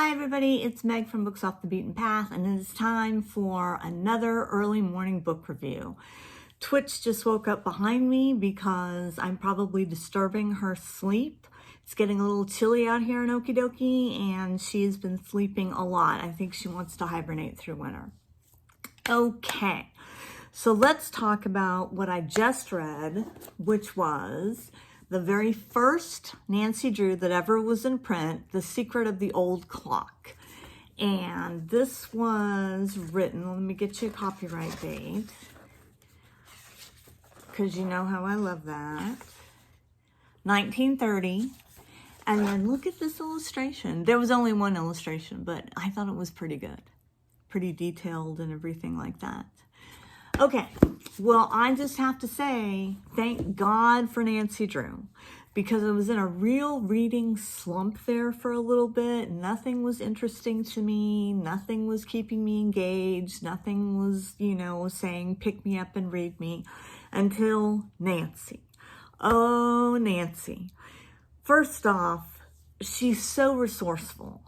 Hi everybody, it's Meg from Books Off the Beaten Path, and it is time for another early morning book review. Twitch just woke up behind me because I'm probably disturbing her sleep. It's getting a little chilly out here in Okie Dokie, and she's been sleeping a lot. I think she wants to hibernate through winter. Okay, so let's talk about what I just read, which was the very first Nancy Drew that ever was in print, The Secret of the Old Clock. And this was written, let me get you a copyright date, because you know how I love that, 1930. And then look at this illustration. There was only one illustration, but I thought it was pretty good. Pretty detailed and everything like that. Okay, well, I just have to say, thank God for Nancy Drew, because I was in a real reading slump there for a little bit. Nothing was interesting to me. Nothing was keeping me engaged. Nothing was, saying pick me up and read me until Nancy. Oh, Nancy. First off, she's so resourceful.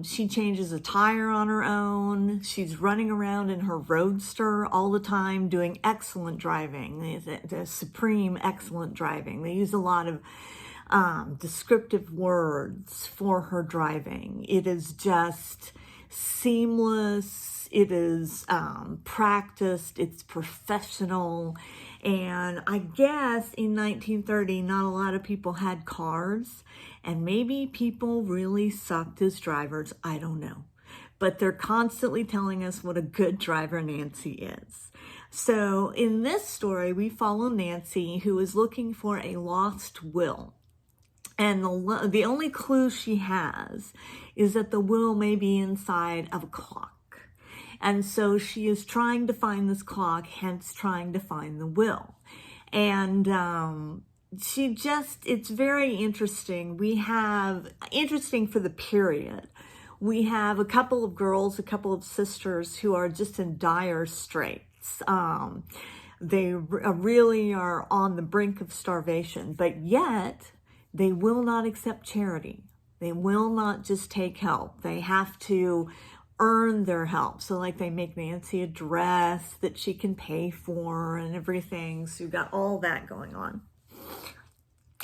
She changes a tire on her own. She's running around in her roadster all the time doing excellent driving, the supreme excellent driving. They use a lot of descriptive words for her driving. It is just seamless. It is practiced. It's professional. And I guess in 1930, not a lot of people had cars, and maybe people really sucked as drivers. I don't know. But they're constantly telling us what a good driver Nancy is. So in this story, we follow Nancy, who is looking for a lost will. And the only clue she has is that the will may be inside of a clock. And so she is trying to find this clock, hence trying to find the will. And it's very interesting. Interesting for the period. We have a couple of girls, a couple of sisters who are just in dire straits. They really are on the brink of starvation, but yet they will not accept charity. They will not just take help. They have to earn their help. So like they make Nancy a dress that she can pay for and everything. So you've got all that going on.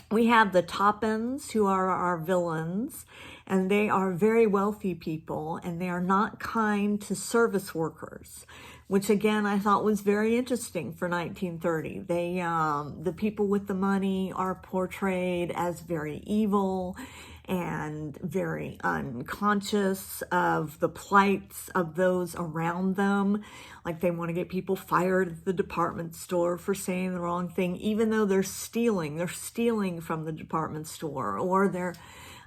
We have the Toppins, who are our villains, and they are very wealthy people, and they are not kind to service workers, which again I thought was very interesting for 1930. The people with the money are portrayed as very evil and very unconscious of the plights of those around them. Like they want to get people fired at the department store for saying the wrong thing, even though they're stealing from the department store, or they're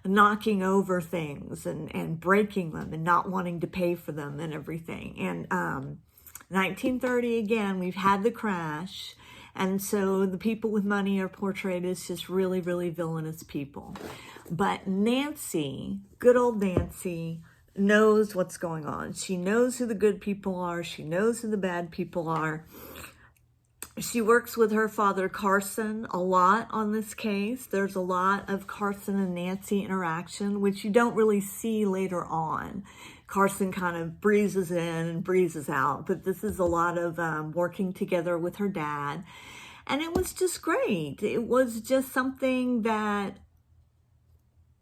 knocking over things and breaking them and not wanting to pay for them and everything. And 1930, again, we've had the crash. And so the people with money are portrayed as just really, really villainous people. But Nancy, good old Nancy, knows what's going on. She knows who the good people are. She knows who the bad people are. She works with her father, Carson, a lot on this case. There's a lot of Carson and Nancy interaction, which you don't really see later on. Carson kind of breezes in and breezes out, but this is a lot of working together with her dad. And it was just great. It was just something that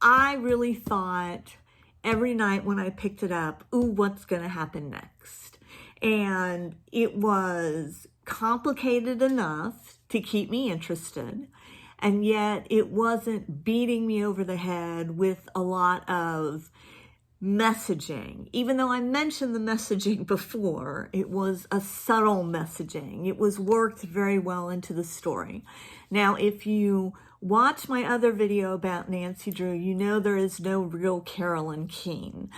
I really thought every night when I picked it up, ooh, what's going to happen next? And it was complicated enough to keep me interested, and yet it wasn't beating me over the head with a lot of messaging. Even though I mentioned the messaging before, it was a subtle messaging. It was worked very well into the story. Now, if you watch my other video about Nancy Drew, you know there is no real Carolyn Keene.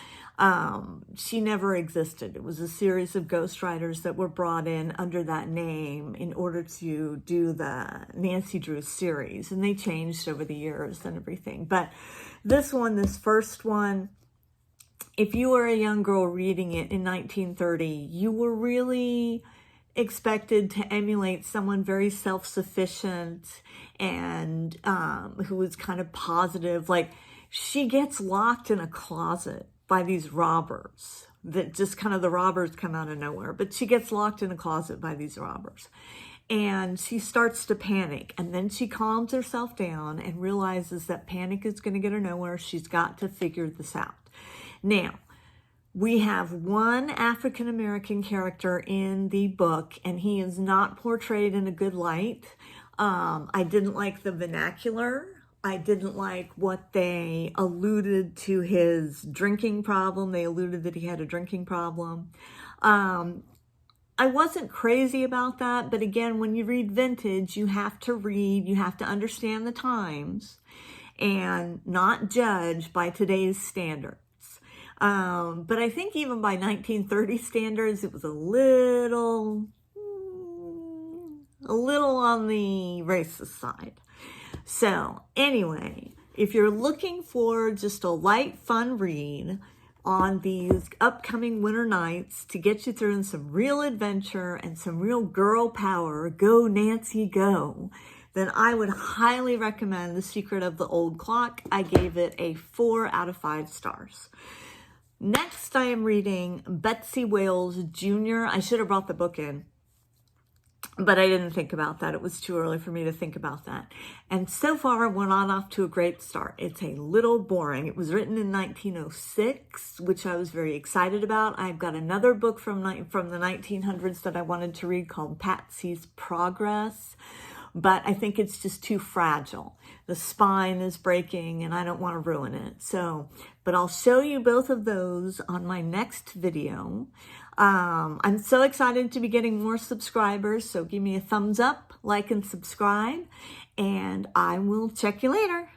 She never existed. It was a series of ghostwriters that were brought in under that name in order to do the Nancy Drew series, and they changed over the years and everything. But this first one, if you were a young girl reading it in 1930, you were really expected to emulate someone very self-sufficient and who was kind of positive. Like She gets locked in a closet by these robbers that just kind of, the robbers come out of nowhere, but she gets locked in a closet by these robbers. And she starts to panic, and then she calms herself down and realizes that panic is going to get her nowhere. She's got to figure this out. Now, we have one African-American character in the book, and he is not portrayed in a good light. I didn't like the vernacular. I didn't like what they alluded to his drinking problem. They alluded that he had a drinking problem. I wasn't crazy about that, but again, when you read vintage, you have to understand the times and not judge by today's standards. But I think even by 1930 standards, it was a little on the racist side. So anyway, if you're looking for just a light, fun read on these upcoming winter nights to get you through in some real adventure and some real girl power, go Nancy go, then I would highly recommend The Secret of the Old Clock. I gave it a 4 out of 5 stars. Next, I am reading Betsy Wales Jr. I should have brought the book in, but I didn't think about that. It was too early for me to think about that. And so far, we're not off to a great start. It's a little boring. It was written in 1906, which I was very excited about. I've got another book from the 1900s that I wanted to read called Patsy's Progress, but I think it's just too fragile. The spine is breaking and I don't want to ruin it. But I'll show you both of those on my next video. I'm so excited to be getting more subscribers, so give me a thumbs up, like, and subscribe, and I will check you later.